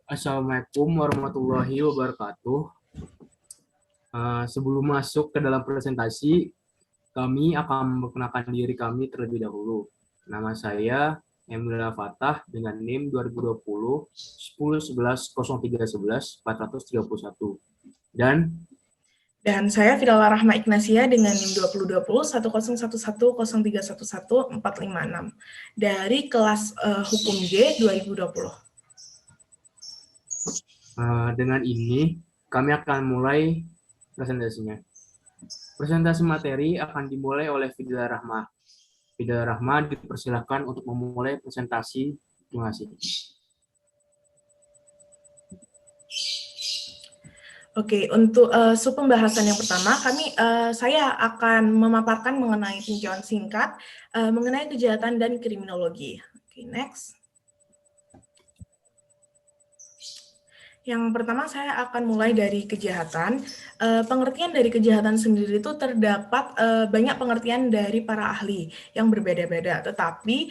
Assalamualaikum warahmatullahi wabarakatuh. Sebelum masuk ke dalam presentasi, kami akan memperkenalkan diri kami terlebih dahulu. Nama saya Emila Fatah dengan NIM 2020 10 11 03 11 431. Dan saya Fidala Rahma Ignasia dengan NIM 2020 1011 456 dari kelas Hukum G 2020. Dengan ini, kami akan mulai presentasinya. Presentasi materi akan dimulai oleh Fidala Rahma. Fidala Rahma dipersilakan untuk memulai presentasi. Terima kasih. Oke, untuk pembahasan yang pertama, saya akan memaparkan mengenai tinjauan singkat mengenai kejahatan dan kriminologi. Oke, next. Yang pertama saya akan mulai dari kejahatan. Pengertian dari kejahatan sendiri itu terdapat banyak pengertian dari para ahli yang berbeda-beda. Tetapi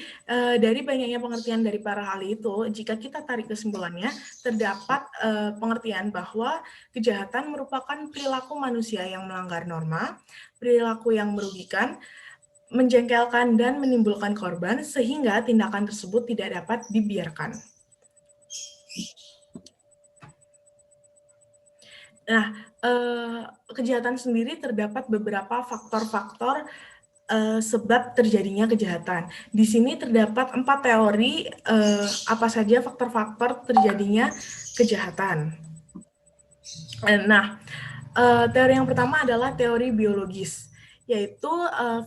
dari banyaknya pengertian dari para ahli itu, jika kita tarik kesimpulannya, terdapat pengertian bahwa kejahatan merupakan perilaku manusia yang melanggar norma, perilaku yang merugikan, menjengkelkan, dan menimbulkan korban, sehingga tindakan tersebut tidak dapat dibiarkan. Nah, kejahatan sendiri terdapat beberapa faktor-faktor sebab terjadinya kejahatan. Di sini terdapat 4 teori apa saja faktor-faktor terjadinya kejahatan. Nah, teori yang pertama adalah teori biologis, yaitu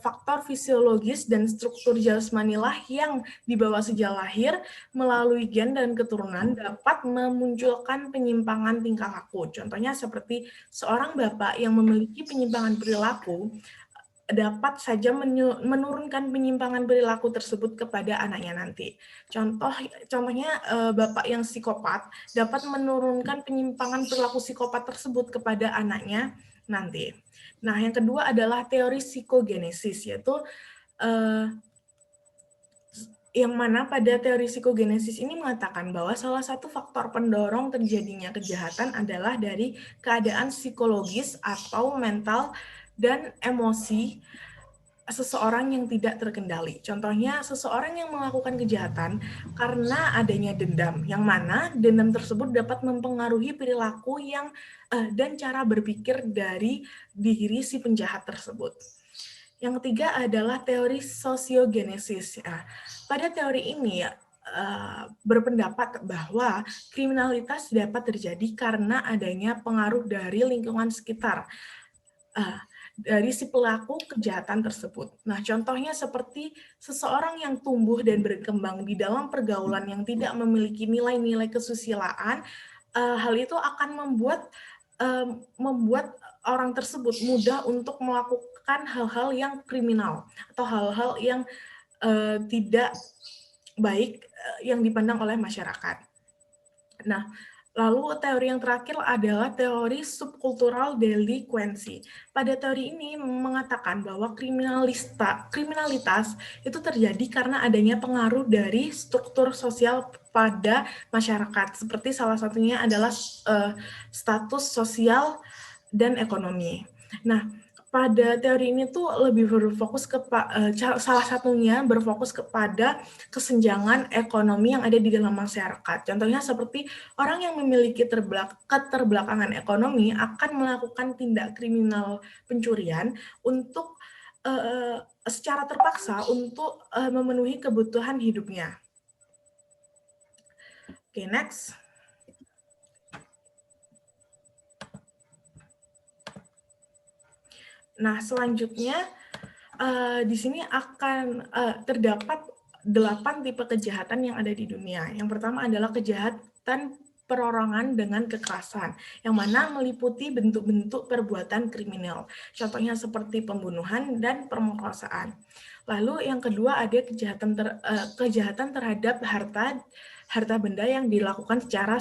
faktor fisiologis dan struktur jasmanilah yang dibawa sejak lahir melalui gen dan keturunan dapat memunculkan penyimpangan tingkah laku. Contohnya seperti seorang bapak yang memiliki penyimpangan perilaku dapat saja menurunkan penyimpangan perilaku tersebut kepada anaknya nanti. Contohnya bapak yang psikopat dapat menurunkan penyimpangan perilaku psikopat tersebut kepada anaknya nanti. Nah, yang kedua adalah teori psikogenesis, yaitu yang mana pada teori psikogenesis ini mengatakan bahwa salah satu faktor pendorong terjadinya kejahatan adalah dari keadaan psikologis atau mental dan emosi seseorang yang tidak terkendali. Contohnya, seseorang yang melakukan kejahatan karena adanya dendam, yang mana dendam tersebut dapat mempengaruhi perilaku dan cara berpikir dari diri si penjahat tersebut. Yang ketiga adalah teori sosiogenesis. Pada teori ini berpendapat bahwa kriminalitas dapat terjadi karena adanya pengaruh dari lingkungan sekitar dari si pelaku kejahatan tersebut. Nah, contohnya seperti seseorang yang tumbuh dan berkembang di dalam pergaulan yang tidak memiliki nilai-nilai kesusilaan, hal itu akan membuat orang tersebut mudah untuk melakukan hal-hal yang kriminal atau hal-hal yang tidak baik yang dipandang oleh masyarakat. Nah, lalu teori yang terakhir adalah teori subkultural delinquency. Pada teori ini mengatakan bahwa kriminalitas itu terjadi karena adanya pengaruh dari struktur sosial pada masyarakat. Seperti salah satunya adalah status sosial dan ekonomi. Nah, pada teori ini tuh lebih berfokus salah satunya berfokus kepada kesenjangan ekonomi yang ada di dalam masyarakat. Contohnya seperti orang yang memiliki keterbelakangan ekonomi akan melakukan tindak kriminal pencurian untuk secara terpaksa untuk memenuhi kebutuhan hidupnya. Oke, next. Nah, selanjutnya di sini akan terdapat 8 tipe kejahatan yang ada di dunia. Yang pertama adalah kejahatan perorangan dengan kekerasan, yang mana meliputi bentuk-bentuk perbuatan kriminal. Contohnya seperti pembunuhan dan pemerkosaan. Lalu yang kedua ada kejahatan terhadap harta harta benda yang dilakukan secara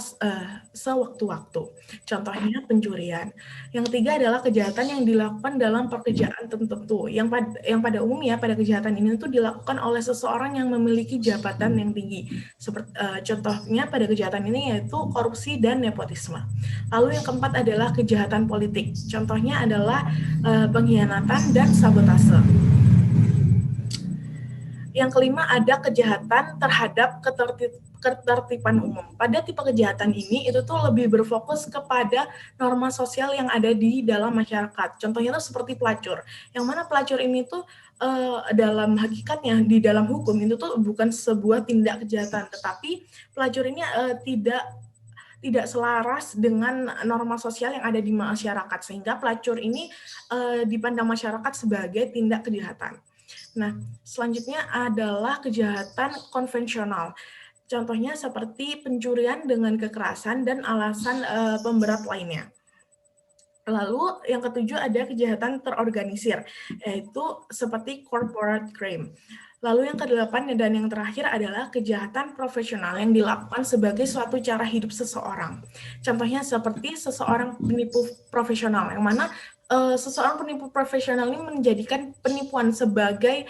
sewaktu-waktu. Contohnya pencurian. Yang ketiga adalah kejahatan yang dilakukan dalam pekerjaan tertentu. Yang pada umumnya pada kejahatan ini itu dilakukan oleh seseorang yang memiliki jabatan yang tinggi. Contohnya pada kejahatan ini yaitu korupsi dan nepotisme. Lalu yang keempat adalah kejahatan politik. Contohnya adalah pengkhianatan dan sabotase. Yang kelima ada kejahatan terhadap ketertiban umum. Pada tipe kejahatan ini itu tuh lebih berfokus kepada norma sosial yang ada di dalam masyarakat. Contohnya tuh seperti pelacur. Yang mana pelacur ini tuh dalam hakikatnya di dalam hukum itu tuh bukan sebuah tindak kejahatan, tetapi pelacur ini tidak selaras dengan norma sosial yang ada di masyarakat, sehingga pelacur ini dipandang masyarakat sebagai tindak kejahatan. Nah, selanjutnya adalah kejahatan konvensional. Contohnya seperti pencurian dengan kekerasan dan alasan pemberat lainnya. Lalu yang ketujuh ada kejahatan terorganisir, yaitu seperti corporate crime. Lalu yang kedelapan dan yang terakhir adalah kejahatan profesional yang dilakukan sebagai suatu cara hidup seseorang. Contohnya seperti seseorang penipu profesional, yang mana seseorang penipu profesional ini menjadikan penipuan sebagai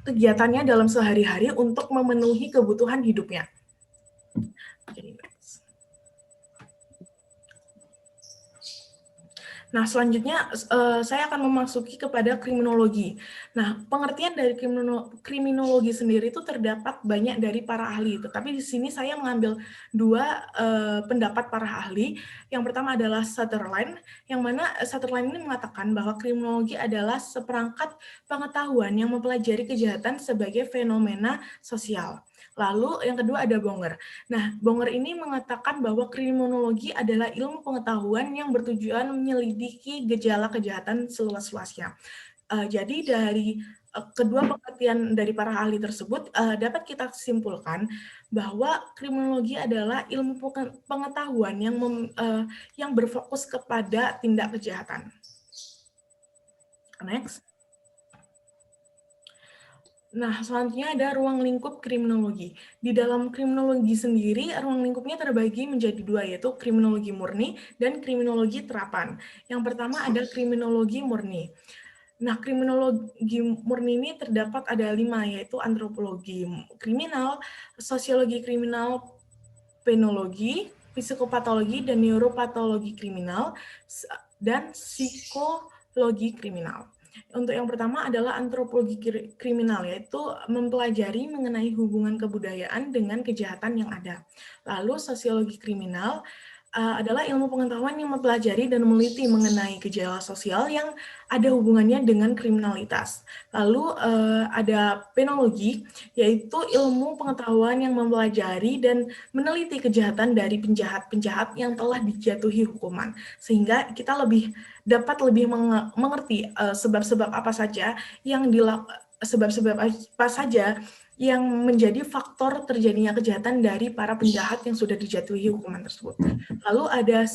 kegiatannya dalam sehari-hari untuk memenuhi kebutuhan hidupnya. Nah, selanjutnya saya akan memasuki kepada kriminologi. Nah, pengertian dari kriminologi sendiri itu terdapat banyak dari para ahli, tetapi di sini saya mengambil dua pendapat para ahli. Yang pertama adalah Sutherland, yang mana Sutherland ini mengatakan bahwa kriminologi adalah seperangkat pengetahuan yang mempelajari kejahatan sebagai fenomena sosial. Lalu yang kedua ada Bonger. Nah, Bonger ini mengatakan bahwa kriminologi adalah ilmu pengetahuan yang bertujuan menyelidiki gejala kejahatan seluas-luasnya. Jadi dari kedua pengertian dari para ahli tersebut dapat kita simpulkan bahwa kriminologi adalah ilmu pengetahuan yang berfokus kepada tindak kejahatan. Next. Nah, selanjutnya ada ruang lingkup kriminologi. Di dalam kriminologi sendiri, ruang lingkupnya terbagi menjadi dua, yaitu kriminologi murni dan kriminologi terapan. Yang pertama ada kriminologi murni. Nah, kriminologi murni ini terdapat ada 5, yaitu antropologi kriminal, sosiologi kriminal, penologi, psikopatologi, dan neuropatologi kriminal, dan psikologi kriminal. Untuk yang pertama adalah antropologi kriminal, yaitu mempelajari mengenai hubungan kebudayaan dengan kejahatan yang ada. Lalu sosiologi kriminal adalah ilmu pengetahuan yang mempelajari dan meneliti mengenai gejala sosial yang ada hubungannya dengan kriminalitas. Lalu ada penologi, yaitu ilmu pengetahuan yang mempelajari dan meneliti kejahatan dari penjahat-penjahat yang telah dijatuhi hukuman, sehingga kita dapat lebih mengerti sebab-sebab apa saja yang menjadi faktor terjadinya kejahatan dari para penjahat yang sudah dijatuhi hukuman tersebut. Lalu ada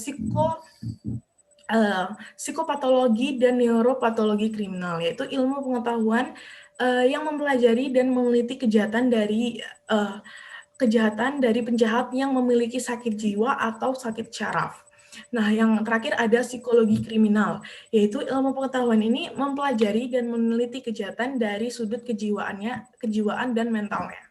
psikopatologi dan neuropatologi kriminal, yaitu ilmu pengetahuan yang mempelajari dan meneliti kejahatan dari penjahat yang memiliki sakit jiwa atau sakit syaraf. Nah, yang terakhir ada psikologi kriminal, yaitu ilmu pengetahuan ini mempelajari dan meneliti kejahatan dari sudut kejiwaan dan mentalnya.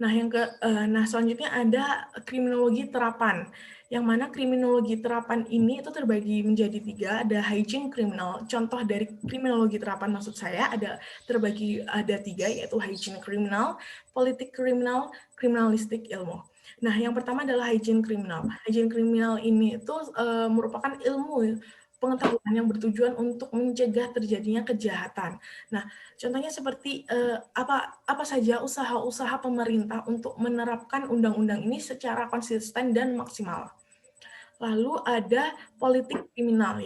Nah, selanjutnya ada kriminologi terapan, yang mana kriminologi terapan ini itu terbagi menjadi 3, ada hygiene criminal. Contoh dari kriminologi terapan maksud saya ada 3, yaitu hygiene criminal, politik criminal, kriminalistik ilmu. Nah, yang pertama adalah hygiene criminal. Hygiene criminal ini itu merupakan ilmu pengetahuan yang bertujuan untuk mencegah terjadinya kejahatan. Nah, contohnya seperti apa saja usaha-usaha pemerintah untuk menerapkan undang-undang ini secara konsisten dan maksimal. Lalu ada politik kriminal,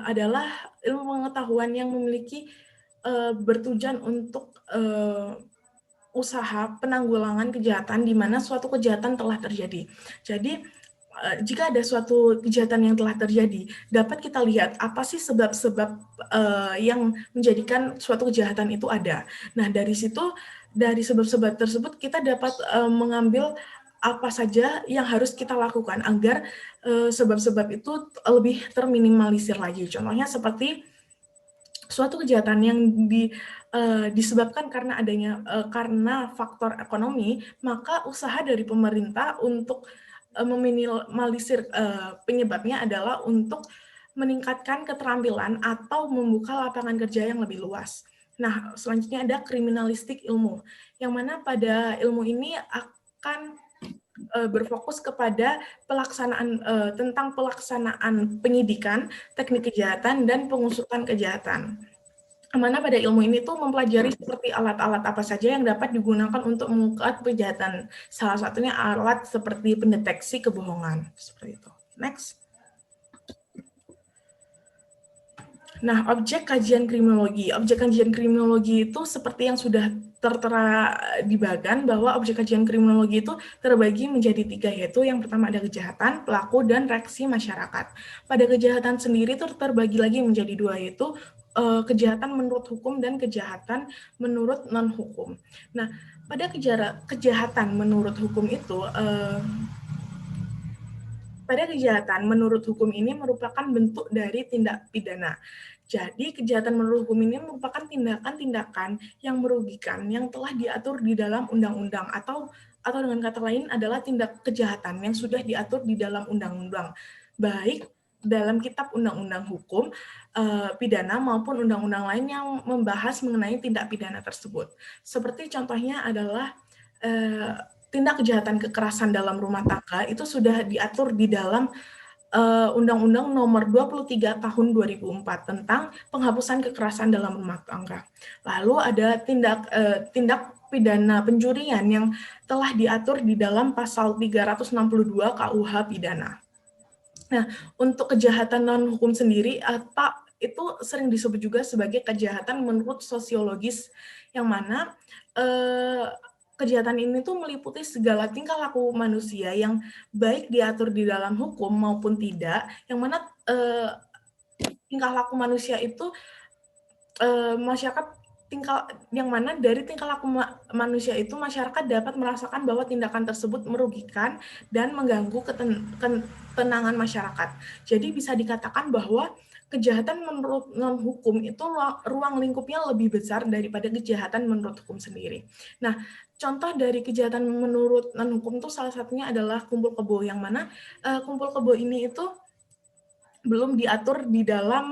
adalah ilmu pengetahuan yang memiliki bertujuan untuk usaha penanggulangan kejahatan di mana suatu kejahatan telah terjadi. Jadi jika ada suatu kejahatan yang telah terjadi, dapat kita lihat apa sih sebab-sebab yang menjadikan suatu kejahatan itu ada. Nah, dari situ, dari sebab-sebab tersebut kita dapat mengambil apa saja yang harus kita lakukan agar sebab-sebab itu lebih terminimalisir lagi. Contohnya seperti suatu kejahatan yang disebabkan karena adanya karena faktor ekonomi, maka usaha dari pemerintah untuk meminimalisir penyebabnya adalah untuk meningkatkan keterampilan atau membuka lapangan kerja yang lebih luas. Nah, selanjutnya ada kriminalistik ilmu, yang mana pada ilmu ini akan berfokus kepada pelaksanaan tentang pelaksanaan penyidikan, teknik kejahatan, dan pengusutan kejahatan. Mana pada ilmu ini tuh mempelajari seperti alat-alat apa saja yang dapat digunakan untuk mengungkap kejahatan. Salah satunya alat seperti pendeteksi kebohongan. Seperti itu. Next. Nah, objek kajian kriminologi. Objek kajian kriminologi itu seperti yang sudah tertera di bagan, bahwa objek kajian kriminologi itu terbagi menjadi 3, yaitu yang pertama ada kejahatan, pelaku, dan reaksi masyarakat. Pada kejahatan sendiri itu terbagi lagi menjadi 2, yaitu kejahatan menurut hukum dan kejahatan menurut non-hukum. Nah, pada kejahatan menurut hukum itu, pada kejahatan menurut hukum ini merupakan bentuk dari tindak pidana. Jadi, kejahatan menurut hukum ini merupakan tindakan-tindakan yang merugikan yang telah diatur di dalam undang-undang, atau dengan kata lain adalah tindak kejahatan yang sudah diatur di dalam undang-undang, baik dalam kitab undang-undang hukum pidana maupun undang-undang lain yang membahas mengenai tindak pidana tersebut. Seperti contohnya adalah tindak kejahatan kekerasan dalam rumah tangga itu sudah diatur di dalam Undang-Undang Nomor 23 Tahun 2004 tentang penghapusan kekerasan dalam rumah tangga. Lalu ada tindak pidana pencurian yang telah diatur di dalam pasal 362 KUH pidana. Nah, untuk kejahatan non-hukum sendiri itu sering disebut juga sebagai kejahatan menurut sosiologis, yang mana kejahatan ini tuh meliputi segala tingkah laku manusia yang baik diatur di dalam hukum maupun tidak, yang mana tingkah laku manusia itu yang mana dari tingkah laku manusia itu masyarakat dapat merasakan bahwa tindakan tersebut merugikan dan mengganggu ketenangan masyarakat. Jadi bisa dikatakan bahwa kejahatan menurut non-hukum itu ruang lingkupnya lebih besar daripada kejahatan menurut hukum sendiri. Nah, contoh dari kejahatan menurut non-hukum itu salah satunya adalah kumpul kebo, yang mana kumpul kebo ini itu belum diatur di dalam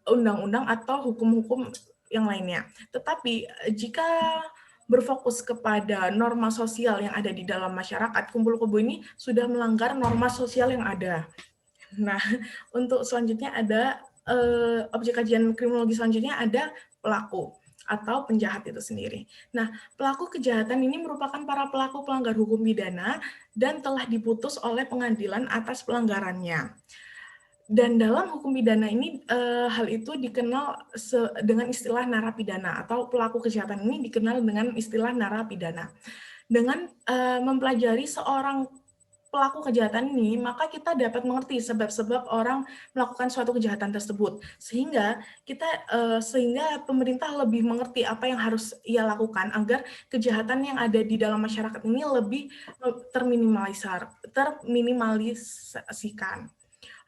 undang-undang atau hukum-hukum yang lainnya. Tetapi jika berfokus kepada norma sosial yang ada di dalam masyarakat, kumpul kebo ini sudah melanggar norma sosial yang ada. Nah, untuk selanjutnya ada objek kajian kriminologi selanjutnya ada pelaku atau penjahat itu sendiri. Nah, pelaku kejahatan ini merupakan para pelaku pelanggar hukum pidana dan telah diputus oleh pengadilan atas pelanggarannya. Dan dalam hukum pidana ini hal itu dikenal dengan istilah narapidana, atau pelaku kejahatan ini dikenal dengan istilah narapidana. Dengan mempelajari seorang pelaku kejahatan ini, maka kita dapat mengerti sebab-sebab orang melakukan suatu kejahatan tersebut, sehingga pemerintah lebih mengerti apa yang harus ia lakukan agar kejahatan yang ada di dalam masyarakat ini lebih terminimalisasikan.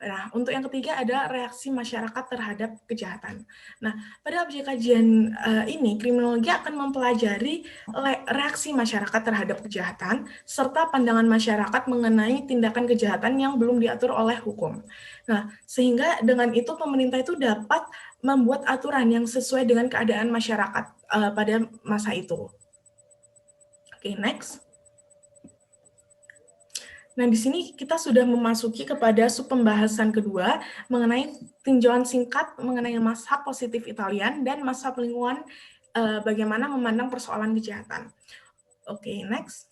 Nah, untuk yang ketiga ada reaksi masyarakat terhadap kejahatan. Nah, pada objek kajian ini, kriminologi akan mempelajari reaksi masyarakat terhadap kejahatan, serta pandangan masyarakat mengenai tindakan kejahatan yang belum diatur oleh hukum. Nah, sehingga dengan itu pemerintah itu dapat membuat aturan yang sesuai dengan keadaan masyarakat pada masa itu. Oke, next. Nah, di sini kita sudah memasuki kepada sub pembahasan kedua mengenai tinjauan singkat mengenai mazhab positif Italian dan mazhab lingkungan bagaimana memandang persoalan kejahatan. Oke, next.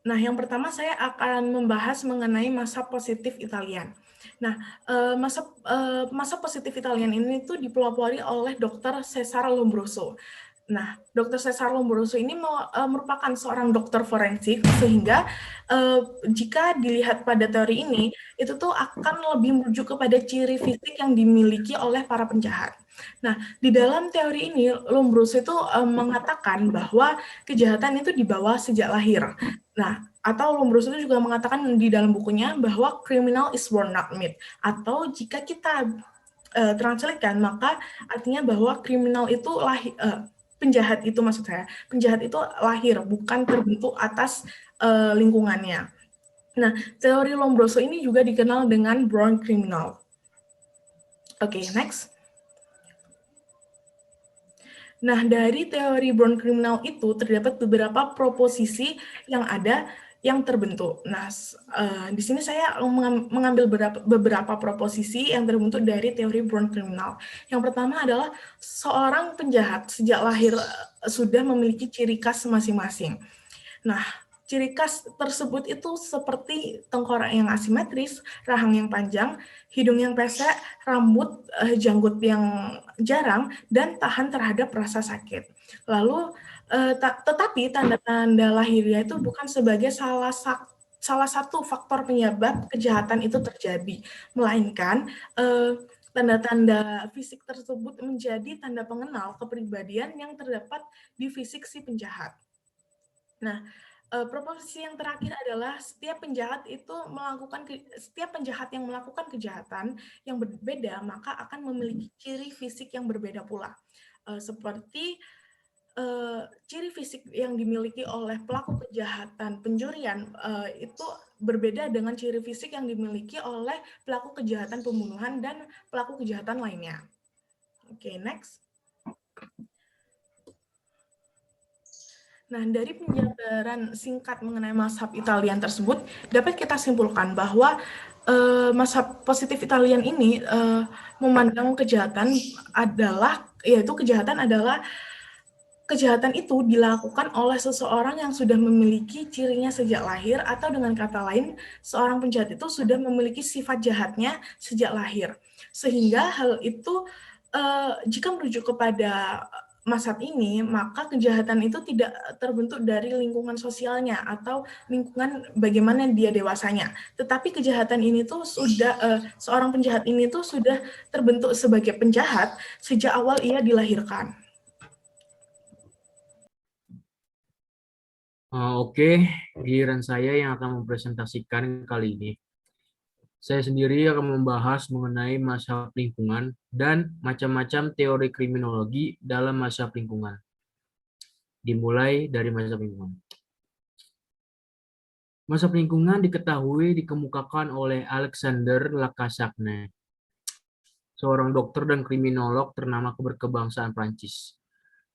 Nah, yang pertama saya akan membahas mengenai mazhab positif Italian. Nah, mazhab positif Italian ini itu dipelopori oleh Dr. Cesare Lombroso. Nah, Dr. Cesar Lombroso ini merupakan seorang dokter forensik, sehingga jika dilihat pada teori ini, itu tuh akan lebih merujuk kepada ciri fisik yang dimiliki oleh para penjahat. Nah, di dalam teori ini, Lombroso itu mengatakan bahwa kejahatan itu dibawa sejak lahir. Nah, atau Lombroso itu juga mengatakan di dalam bukunya bahwa criminal is born not made. Atau jika kita translate-kan, maka artinya bahwa kriminal itu penjahat itu, maksud saya, penjahat itu lahir, bukan terbentuk atas lingkungannya. Nah, teori Lombroso ini juga dikenal dengan born criminal. Oke, next. Nah, dari teori born criminal itu terdapat beberapa proposisi yang ada yang terbentuk. Nah, di sini saya mengambil beberapa proposisi yang terbentuk dari teori born criminal. Yang pertama adalah seorang penjahat sejak lahir sudah memiliki ciri khas masing-masing. Nah, ciri khas tersebut itu seperti tengkorak yang asimetris, rahang yang panjang, hidung yang pesek, rambut janggut yang jarang, dan tahan terhadap rasa sakit. Lalu, tetapi tanda-tanda lahiriah itu bukan sebagai salah satu faktor penyebab kejahatan itu terjadi, melainkan tanda-tanda fisik tersebut menjadi tanda pengenal kepribadian yang terdapat di fisik si penjahat. Nah, proposisi yang terakhir adalah setiap penjahat yang melakukan kejahatan yang berbeda, maka akan memiliki ciri fisik yang berbeda pula. Seperti ciri fisik yang dimiliki oleh pelaku kejahatan pencurian itu berbeda dengan ciri fisik yang dimiliki oleh pelaku kejahatan pembunuhan dan pelaku kejahatan lainnya. Oke, next. Nah, dari penjabaran singkat mengenai mazhab Italian tersebut, dapat kita simpulkan bahwa mazhab positif Italian ini memandang kejahatan kejahatan itu dilakukan oleh seseorang yang sudah memiliki cirinya sejak lahir, atau dengan kata lain, seorang penjahat itu sudah memiliki sifat jahatnya sejak lahir. Sehingga hal itu jika merujuk kepada mazhab ini, maka kejahatan itu tidak terbentuk dari lingkungan sosialnya atau lingkungan bagaimana dia dewasanya. Tetapi kejahatan ini tuh seorang penjahat ini tuh sudah terbentuk sebagai penjahat sejak awal ia dilahirkan. Oke, giliran saya yang akan mempresentasikan kali ini. Saya sendiri akan membahas mengenai mazhab lingkungan dan macam-macam teori kriminologi dalam mazhab lingkungan. Dimulai dari mazhab lingkungan. Mazhab lingkungan diketahui dikemukakan oleh Alexander Lacassagne, seorang dokter dan kriminolog ternama berkebangsaan Prancis.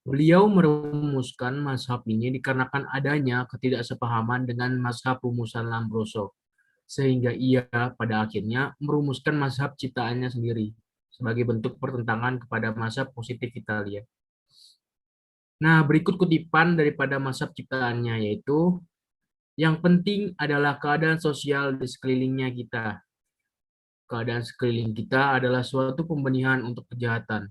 Beliau merumuskan mazhab ini dikarenakan adanya ketidaksepahaman dengan mazhab rumusan Lombroso, sehingga ia pada akhirnya merumuskan mazhab ciptaannya sendiri sebagai bentuk pertentangan kepada mazhab positif Italia. Nah, berikut kutipan daripada mazhab ciptaannya, yaitu yang penting adalah keadaan sosial di sekelilingnya kita. Keadaan sekeliling kita adalah suatu pembenihan untuk kejahatan.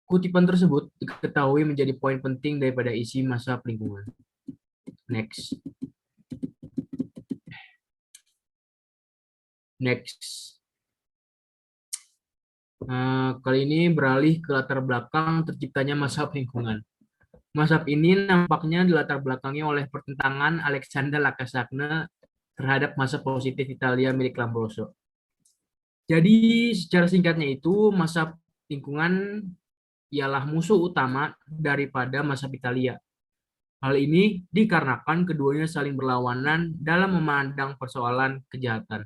Kutipan tersebut diketahui menjadi poin penting daripada isi mazhab lingkungan. Next. Kali ini beralih ke latar belakang terciptanya mazhab lingkungan. Mazhab ini nampaknya dilatar belakangi oleh pertentangan Alexander Lacassagne terhadap mazhab positif Italia milik Lombroso. Jadi secara singkatnya itu mazhab lingkungan ialah musuh utama daripada mazhab Italia. Hal ini dikarenakan keduanya saling berlawanan dalam memandang persoalan kejahatan.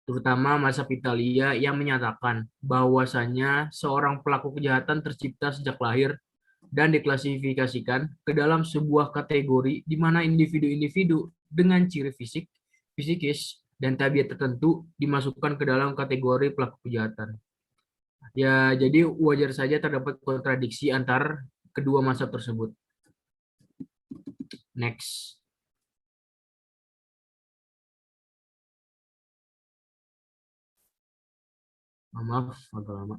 Terutama mazhab Italia yang menyatakan bahwasanya seorang pelaku kejahatan tercipta sejak lahir dan diklasifikasikan ke dalam sebuah kategori di mana individu-individu dengan ciri fisikis, dan tabiat tertentu dimasukkan ke dalam kategori pelaku kejahatan. Ya, jadi wajar saja terdapat kontradiksi antar kedua mazhab tersebut. Next. Maaf, agak lama.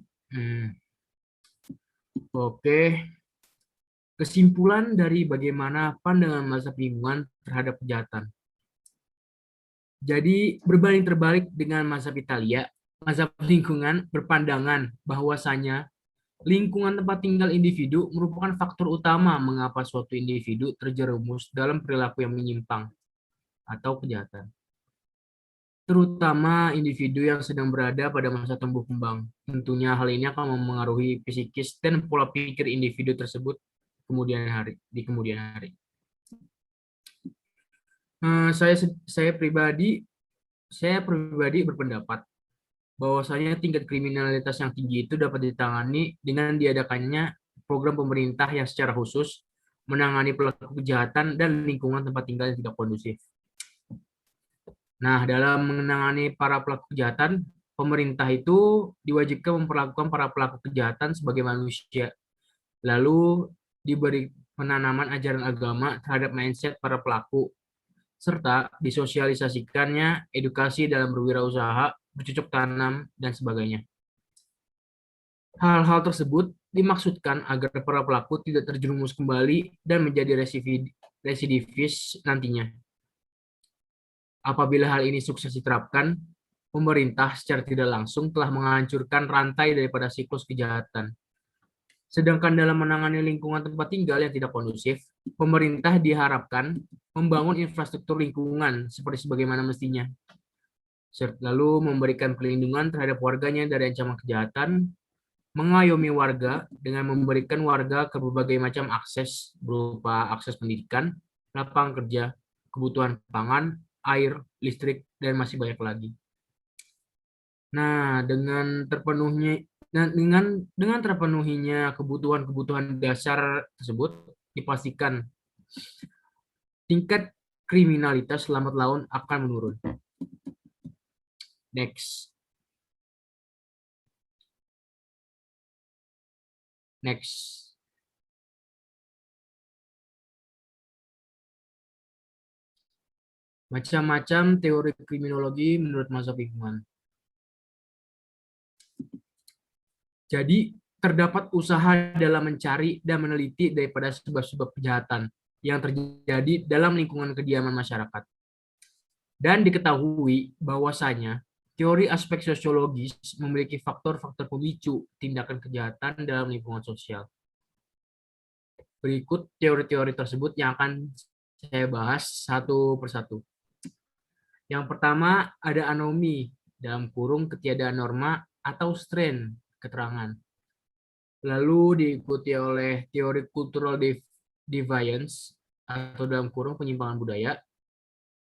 Oke. Kesimpulan dari bagaimana pandangan mazhab lingkungan terhadap kejahatan. Jadi berbanding terbalik dengan mazhab Italia, mazhab lingkungan berpandangan bahwasanya lingkungan tempat tinggal individu merupakan faktor utama mengapa suatu individu terjerumus dalam perilaku yang menyimpang atau kejahatan. Terutama individu yang sedang berada pada masa tumbuh kembang. Tentunya hal ini akan memengaruhi psikis dan pola pikir individu tersebut di kemudian hari. Saya pribadi berpendapat bahwasanya tingkat kriminalitas yang tinggi itu dapat ditangani dengan diadakannya program pemerintah yang secara khusus menangani pelaku kejahatan dan lingkungan tempat tinggal yang tidak kondusif. Nah, dalam menangani para pelaku kejahatan, pemerintah itu diwajibkan memperlakukan para pelaku kejahatan sebagai manusia. Lalu diberi penanaman ajaran agama terhadap mindset para pelaku, serta disosialisasikannya edukasi dalam berwirausaha, bercocok tanam, dan sebagainya. Hal-hal tersebut dimaksudkan agar para pelaku tidak terjerumus kembali dan menjadi residivis nantinya. Apabila hal ini sukses diterapkan, pemerintah secara tidak langsung telah menghancurkan rantai daripada siklus kejahatan. Sedangkan dalam menangani lingkungan tempat tinggal yang tidak kondusif, pemerintah diharapkan membangun infrastruktur lingkungan seperti sebagaimana mestinya, lalu memberikan perlindungan terhadap warganya dari ancaman kejahatan, mengayomi warga dengan memberikan warga ke berbagai macam akses berupa akses pendidikan, lapangan kerja, kebutuhan pangan, air, listrik, dan masih banyak lagi. Nah, dengan terpenuhinya kebutuhan-kebutuhan dasar tersebut, dipastikan tingkat kriminalitas lambat laun akan menurun. Next. Macam-macam teori kriminologi menurut mazhab lingkungan. Jadi, terdapat usaha dalam mencari dan meneliti daripada sebab-sebab kejahatan yang terjadi dalam lingkungan kediaman masyarakat. Dan diketahui bahwasanya teori aspek sosiologis memiliki faktor-faktor pemicu tindakan kejahatan dalam lingkungan sosial. Berikut teori-teori tersebut yang akan saya bahas satu persatu. Yang pertama ada anomi, dalam kurung ketiadaan norma atau strain keterangan. Lalu diikuti oleh teori cultural deviance atau dalam kurung penyimpangan budaya.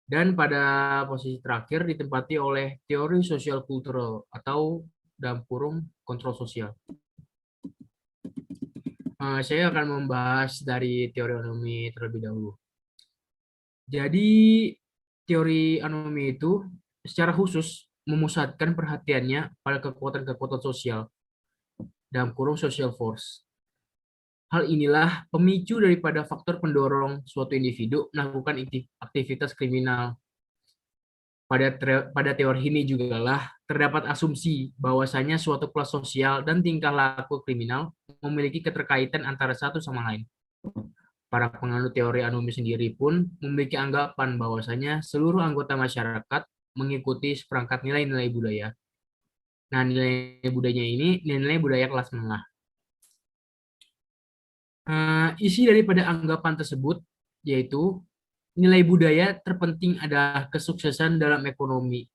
Dan pada posisi terakhir ditempati oleh teori sosial kultural atau dalam kurung kontrol sosial. Saya akan membahas dari teori anomi terlebih dahulu. Jadi teori anomi itu secara khusus memusatkan perhatiannya pada kekuatan-kekuatan sosial dalam kurung social force. Hal inilah pemicu daripada faktor pendorong suatu individu melakukan aktivitas kriminal. Pada teori ini juga lah terdapat asumsi bahwasanya suatu kelas sosial dan tingkah laku kriminal memiliki keterkaitan antara satu sama lain. Para penganut teori anomi sendiri pun memiliki anggapan bahwasanya seluruh anggota masyarakat mengikuti seperangkat nilai-nilai budaya. Nah, nilai budayanya ini nilai budaya kelas menengah. Isi daripada anggapan tersebut yaitu nilai budaya terpenting adalah kesuksesan dalam ekonomi.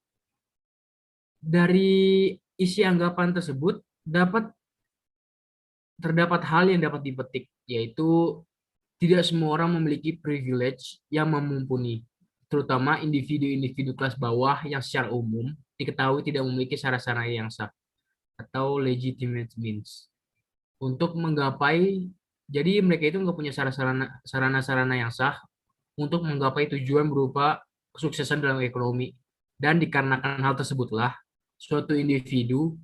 Dari isi anggapan tersebut terdapat hal yang dapat dipetik, yaitu tidak semua orang memiliki privilege yang memumpuni, terutama individu-individu kelas bawah yang secara umum diketahui tidak memiliki sarana yang sah atau legitimate means untuk menggapai. Jadi mereka itu nggak punya sarana-sarana yang sah untuk menggapai tujuan berupa kesuksesan dalam ekonomi. Dan dikarenakan hal tersebutlah suatu individu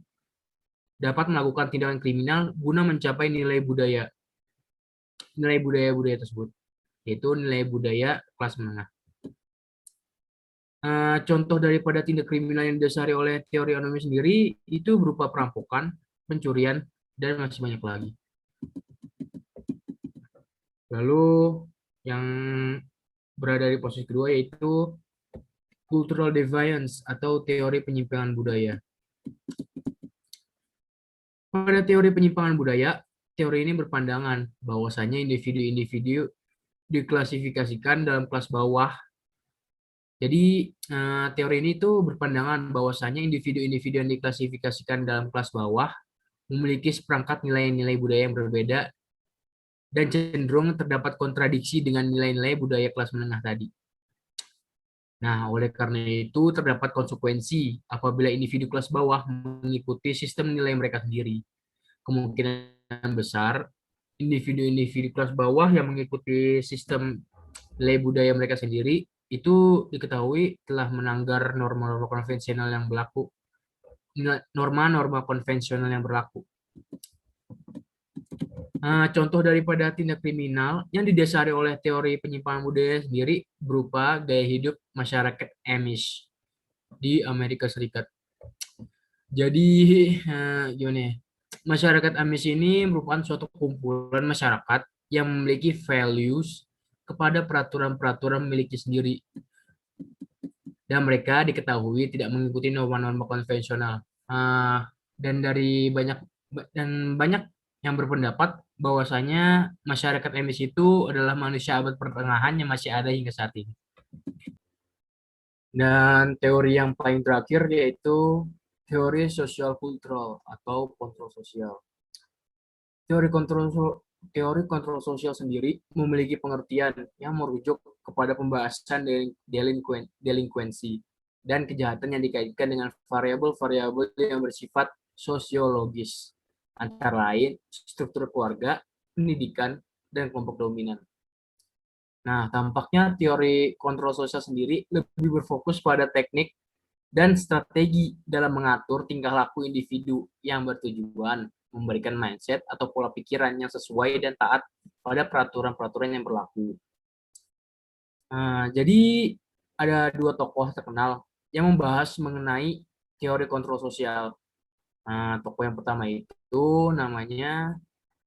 dapat melakukan tindakan kriminal guna mencapai nilai budaya tersebut, yaitu nilai budaya kelas menengah. Contoh daripada tindak kriminal yang didasari oleh teori anomi sendiri itu berupa perampokan, pencurian, dan masih banyak lagi. Lalu yang berada di posisi kedua yaitu cultural deviance atau teori penyimpangan budaya. Pada teori penyimpangan budaya, teori ini berpandangan bahwasanya individu-individu diklasifikasikan dalam kelas bawah. Jadi teori ini tuh berpandangan bahwasanya individu-individu yang diklasifikasikan dalam kelas bawah memiliki seperangkat nilai-nilai budaya yang berbeda dan cenderung terdapat kontradiksi dengan nilai-nilai budaya kelas menengah tadi. Nah, oleh karena itu terdapat konsekuensi apabila individu kelas bawah mengikuti sistem nilai mereka sendiri. Kemungkinan besar individu-individu kelas bawah yang mengikuti sistem nilai budaya mereka sendiri itu diketahui telah melanggar norma-norma konvensional yang berlaku. Norma-norma konvensional yang berlaku. Contoh daripada tindak kriminal yang didasari oleh teori penyimpangan budaya sendiri berupa gaya hidup masyarakat Amish di Amerika Serikat. Jadi, gimana ya? Masyarakat Amish ini merupakan suatu kumpulan masyarakat yang memiliki values kepada peraturan-peraturan miliknya sendiri. Dan mereka diketahui tidak mengikuti norma-norma konvensional. Dan banyak yang berpendapat bahwasanya masyarakat Amish itu adalah manusia abad pertengahan yang masih ada hingga saat ini. Dan teori yang paling terakhir yaitu teori sosial kultural atau kontrol sosial. Teori kontrol sosial sendiri memiliki pengertian yang merujuk kepada pembahasan delinkuensi dan kejahatan yang dikaitkan dengan variabel-variabel yang bersifat sosiologis, antara lain struktur keluarga, pendidikan, dan kelompok dominan. Nah, tampaknya teori kontrol sosial sendiri lebih berfokus pada teknik dan strategi dalam mengatur tingkah laku individu yang bertujuan memberikan mindset atau pola pikiran yang sesuai dan taat pada peraturan-peraturan yang berlaku. Jadi ada dua tokoh terkenal yang membahas mengenai teori kontrol sosial. Tokoh yang pertama itu namanya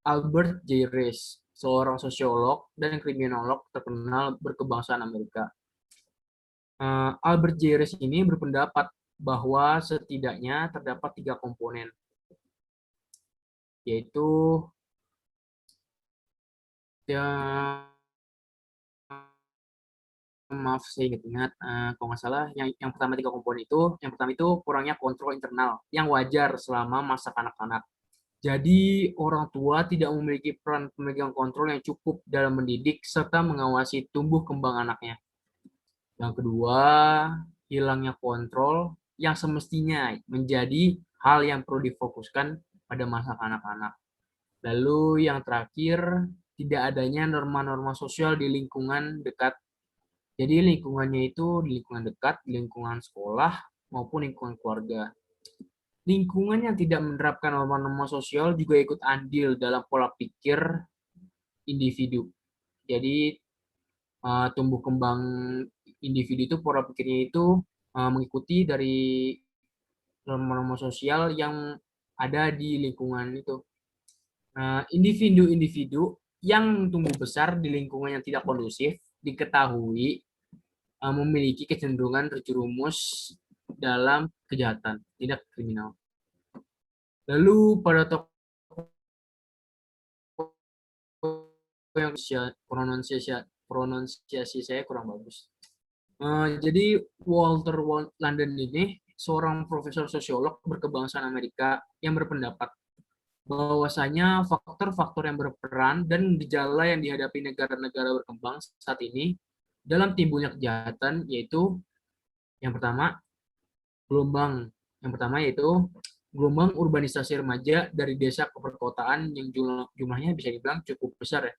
Albert J. Rees, seorang sosiolog dan kriminolog terkenal berkebangsaan Amerika. Albert J. Rees ini berpendapat bahwa setidaknya terdapat 3 komponen, yaitu maaf saya ingat kalau nggak salah yang pertama 3 komponen itu, yang pertama itu kurangnya kontrol internal yang wajar selama masa kanak-kanak. Jadi orang tua tidak memiliki peran pemegang kontrol yang cukup dalam mendidik serta mengawasi tumbuh kembang anaknya. Yang kedua, hilangnya kontrol yang semestinya menjadi hal yang perlu difokuskan pada masa kanak-kanak. Lalu yang terakhir, tidak adanya norma-norma sosial di lingkungan dekat. Jadi lingkungannya itu di lingkungan dekat, di lingkungan sekolah, maupun lingkungan keluarga. Lingkungan yang tidak menerapkan norma-norma sosial juga ikut andil dalam pola pikir individu. Jadi tumbuh kembang individu itu pola pikirnya itu mengikuti dari norma-norma sosial yang ada di lingkungan itu. Individu-individu yang tumbuh besar di lingkungan yang tidak kondusif diketahui memiliki kecenderungan terjerumus dalam kejahatan, tindak kriminal. Lalu pada tokoh yang pronunciasi saya kurang bagus. Jadi Walter London ini seorang profesor sosiolog berkebangsaan Amerika yang berpendapat bahwasanya faktor-faktor yang berperan dan gejala yang dihadapi negara-negara berkembang saat ini dalam timbulnya kejahatan yaitu yang pertama yaitu gelombang urbanisasi remaja dari desa ke perkotaan yang jumlahnya bisa dibilang cukup besar ya.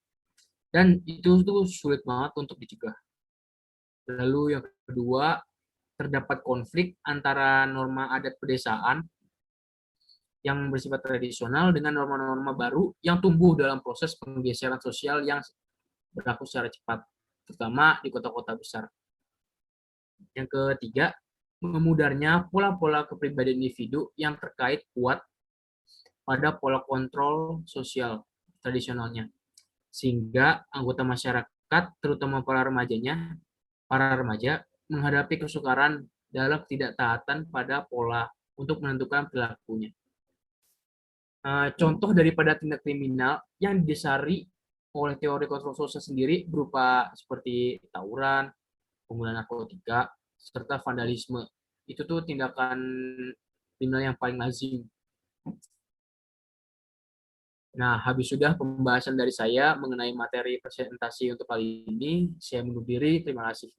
Dan itu tuh sulit banget untuk dicegah. Lalu yang kedua, terdapat konflik antara norma adat pedesaan yang bersifat tradisional dengan norma-norma baru yang tumbuh dalam proses penggeseran sosial yang berlaku secara cepat, terutama di kota-kota besar. Yang ketiga, memudarnya pola-pola kepribadian individu yang terkait kuat pada pola kontrol sosial tradisionalnya. sehingga anggota masyarakat, terutama para remaja, menghadapi kesukaran dalam ketidaktaatan pada pola untuk menentukan perilakunya. Contoh daripada tindak kriminal yang didasari oleh teori kontrol sosial sendiri berupa seperti tawuran, penggunaan narkotika, serta vandalisme. Itu tuh tindakan kriminal yang paling lazim. Nah, habis sudah pembahasan dari saya mengenai materi presentasi untuk kali ini. Saya mundur diri, terima kasih.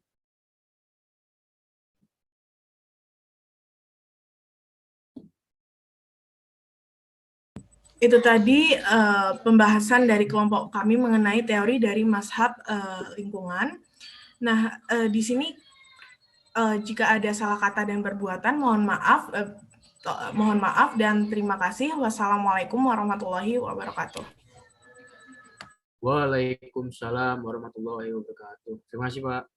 Itu tadi pembahasan dari kelompok kami mengenai teori dari mazhab lingkungan. Nah, di sini jika ada salah kata dan perbuatan, mohon maaf dan terima kasih. Wassalamualaikum warahmatullahi wabarakatuh. Waalaikumsalam warahmatullahi wabarakatuh. Terima kasih, Pak.